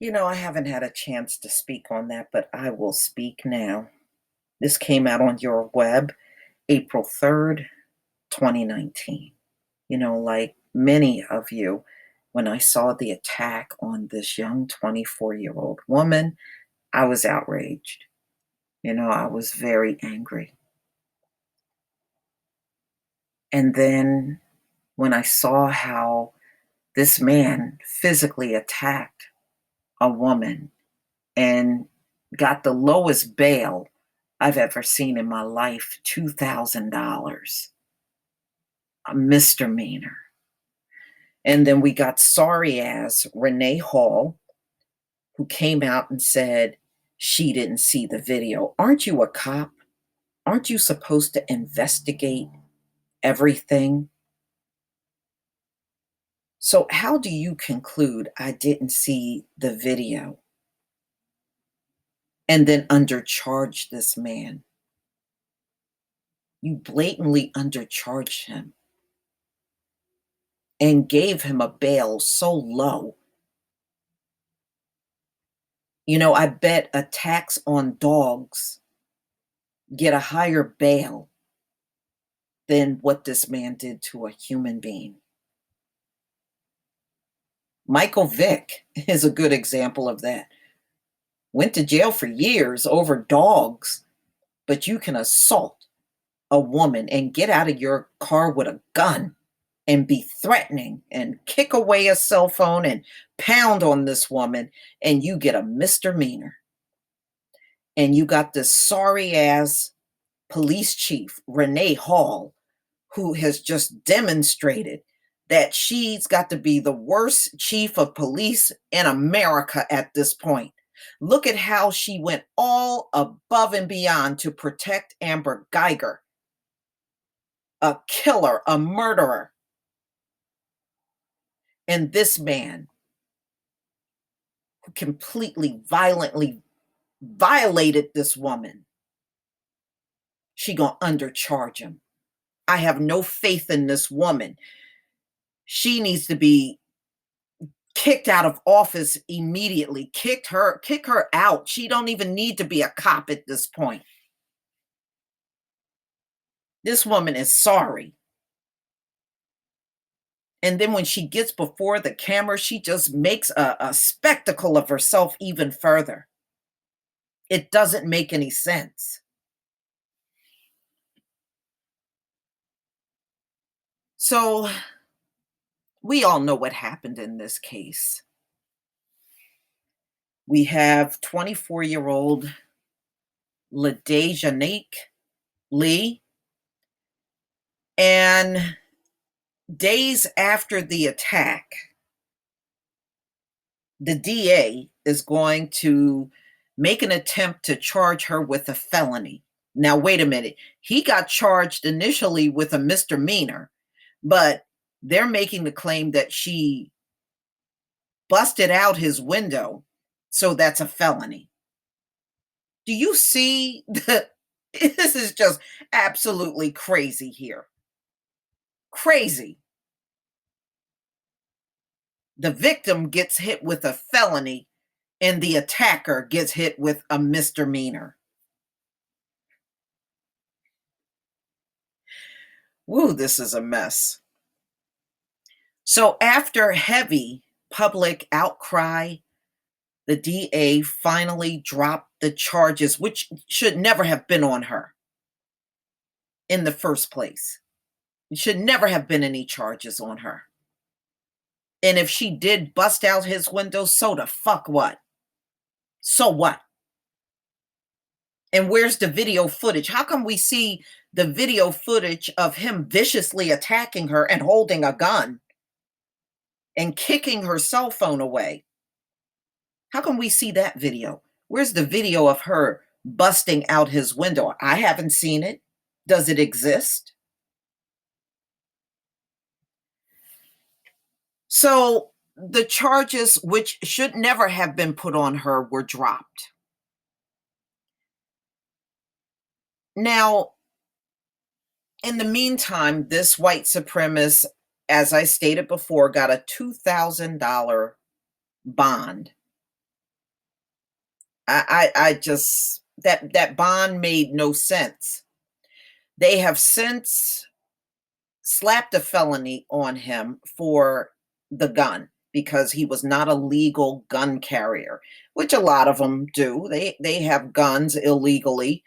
I haven't had a chance to speak on that, but I will speak now. This came out on your web April 3rd, 2019. Like many of you, when I saw the attack on this young 24-year-old woman, I was outraged. I was very angry. And then when I saw how this man physically attacked a woman and got the lowest bail I've ever seen in my life, $2,000, a misdemeanor. And then we got sorry ass Renee Hall, who came out and said she didn't see the video. Aren't you a cop? Aren't you supposed to investigate everything? So, how do you conclude I didn't see the video and then undercharge this man? You blatantly undercharged him and gave him a bail so low. I bet attacks on dogs get a higher bail than what this man did to a human being. Michael Vick is a good example of that. Went to jail for years over dogs, but you can assault a woman and get out of your car with a gun and be threatening and kick away a cell phone and pound on this woman, and you get a misdemeanor. And you got this sorry ass police chief, Renee Hall, who has just demonstrated that she's got to be the worst chief of police in America at this point. Look at how she went all above and beyond to protect Amber Geiger, a killer, a murderer. And this man, who completely violently violated this woman, she gonna undercharge him. I have no faith in this woman. She needs to be kicked out of office immediately. Kick her out. She don't even need to be a cop at this point. This woman is sorry. And then when she gets before the camera, she just makes a spectacle of herself even further. It doesn't make any sense. So we all know what happened in this case. We have 24-year-old LaDejanique Lee, and days after the attack, the DA is going to make an attempt to charge her with a felony. Now, wait a minute. He got charged initially with a misdemeanor, but they're making the claim that she busted out his window, so that's a felony. Do you see this is just absolutely crazy here. Crazy. The victim gets hit with a felony and the attacker gets hit with a misdemeanor. Woo, this is a mess. So after heavy public outcry, the DA finally dropped the charges, which should never have been on her in the first place. It should never have been any charges on her. And if she did bust out his window, so the fuck what? So what? And where's the video footage? How come we see the video footage of him viciously attacking her and holding a gun and kicking her cell phone away? How come we see that video? Where's the video of her busting out his window? I haven't seen it. Does it exist? So the charges, which should never have been put on her, were dropped. Now, in the meantime, this white supremacist, as I stated before, got a $2,000 bond I just that bond made no sense. They have since slapped a felony on him for the gun because he was not a legal gun carrier, which a lot of them do. They have guns illegally,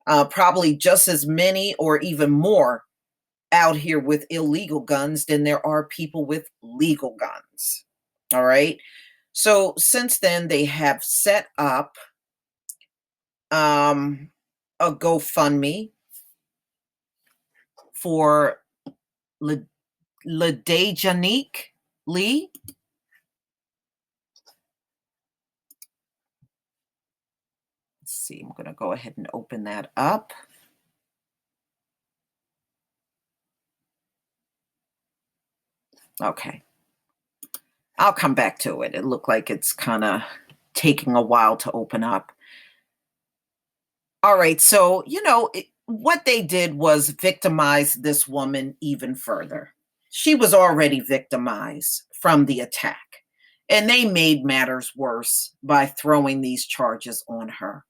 probably just as many or even more out here with illegal guns than there are people with legal guns. All right. So since then, they have set up um, a GoFundMe for LaDejanique Lee. Let's see, I'm going to go ahead and open that up. Okay. I'll come back to it. It looked like it's kind of taking a while to open up. All right. So, what they did was victimize this woman even further. She was already victimized from the attack, and they made matters worse by throwing these charges on her,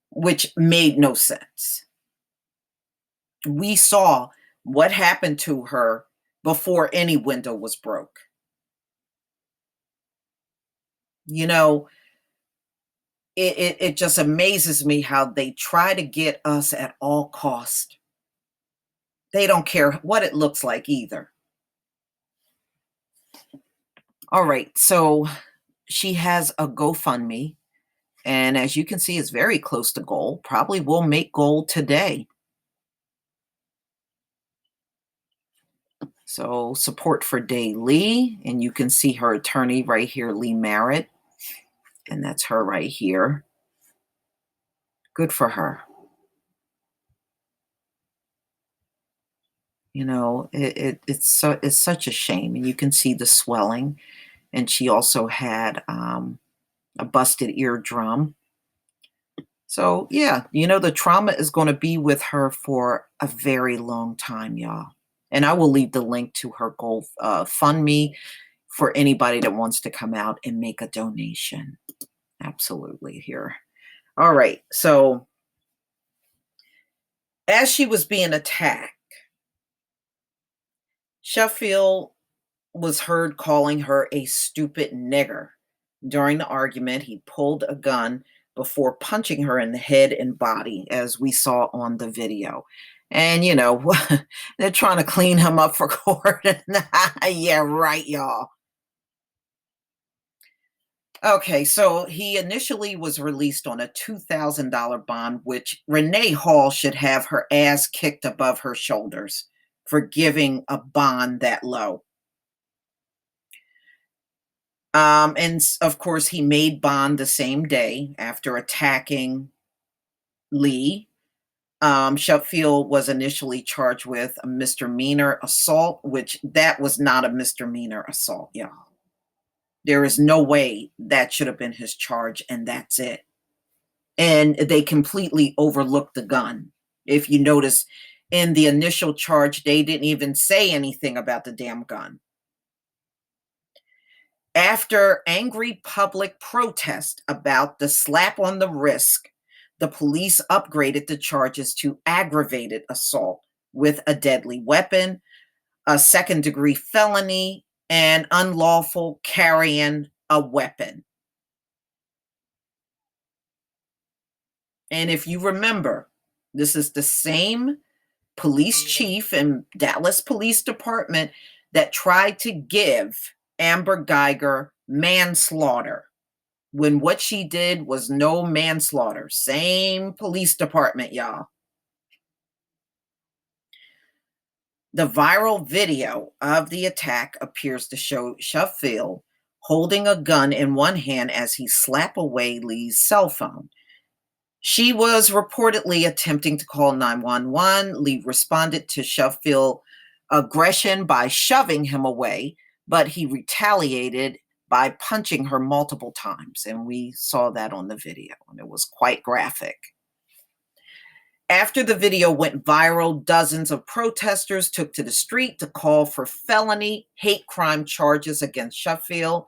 which made no sense. We saw what happened to her before any window was broke. You know, it just amazes me how they try to get us at all cost. They don't care what it looks like either. All right, so she has a GoFundMe, and as you can see, it's very close to goal. Probably will make goal today. So support for Day Lee, and you can see her attorney right here, Lee Merritt, and that's her right here. Good for her. It's such a shame, and you can see the swelling. And she also had a busted eardrum. So yeah, the trauma is going to be with her for a very long time, y'all. And I will leave the link to her GoFundMe for anybody that wants to come out and make a donation. Absolutely here. All right. So as she was being attacked, Sheffield was heard calling her a stupid nigger. During the argument, he pulled a gun before punching her in the head and body, as we saw on the video. And, they're trying to clean him up for court. Yeah, right, y'all. Okay, so he initially was released on a $2,000 bond, which Renee Hall should have her ass kicked above her shoulders for giving a bond that low. And of course, he made bond the same day after attacking Lee. Sheffield was initially charged with a misdemeanor assault, which that was not a misdemeanor assault, y'all. There is no way that should have been his charge, and that's it. And they completely overlooked the gun. If you notice, in the initial charge, they didn't even say anything about the damn gun. After angry public protest about the slap on the wrist, the police upgraded the charges to aggravated assault with a deadly weapon, a second-degree felony, and unlawful carrying a weapon. And if you remember, this is the same police chief in Dallas Police Department that tried to give Amber Geiger manslaughter when what she did was no manslaughter. Same police department, y'all. The viral video of the attack appears to show Sheffield holding a gun in one hand as he slapped away Lee's cell phone. She was reportedly attempting to call 911. Lee responded to Sheffield's aggression by shoving him away, but he retaliated by punching her multiple times. And we saw that on the video, and it was quite graphic. After the video went viral, dozens of protesters took to the street to call for felony hate crime charges against Sheffield.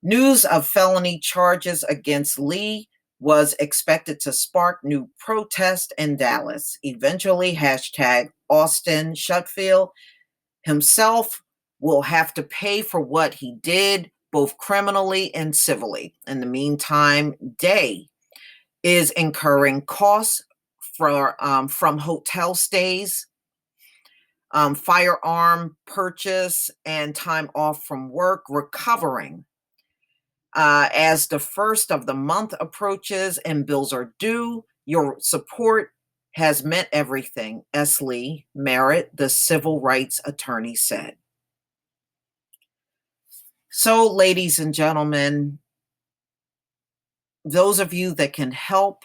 News of felony charges against Lee was expected to spark new protest in Dallas. Eventually, hashtag Austin Shutfield himself will have to pay for what he did, both criminally and civilly. In the meantime, Day is incurring costs from hotel stays, firearm purchase, and time off from work, recovering. As the first of the month approaches and bills are due, your support has meant everything, S. Lee Merritt, the civil rights attorney, said. So, ladies and gentlemen, those of you that can help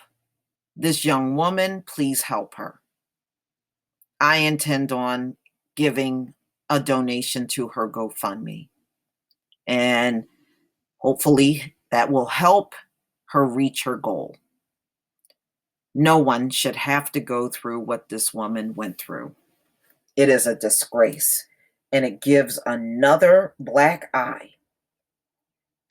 this young woman, please help her. I intend on giving a donation to her GoFundMe. And hopefully that will help her reach her goal. No one should have to go through what this woman went through. It is a disgrace, and it gives another black eye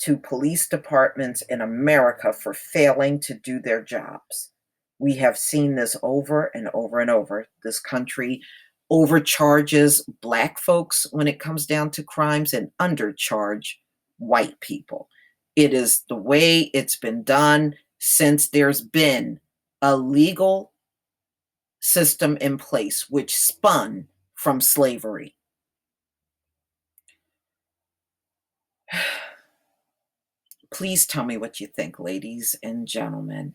to police departments in America for failing to do their jobs. We have seen this over and over and over. This country overcharges black folks when it comes down to crimes and undercharge white people. It is the way it's been done since there's been a legal system in place which spun from slavery. Please tell me what you think, ladies and gentlemen.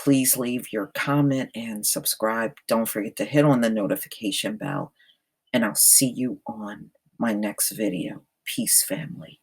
Please leave your comment and subscribe. Don't forget to hit on the notification bell, and I'll see you on my next video. Peace, family.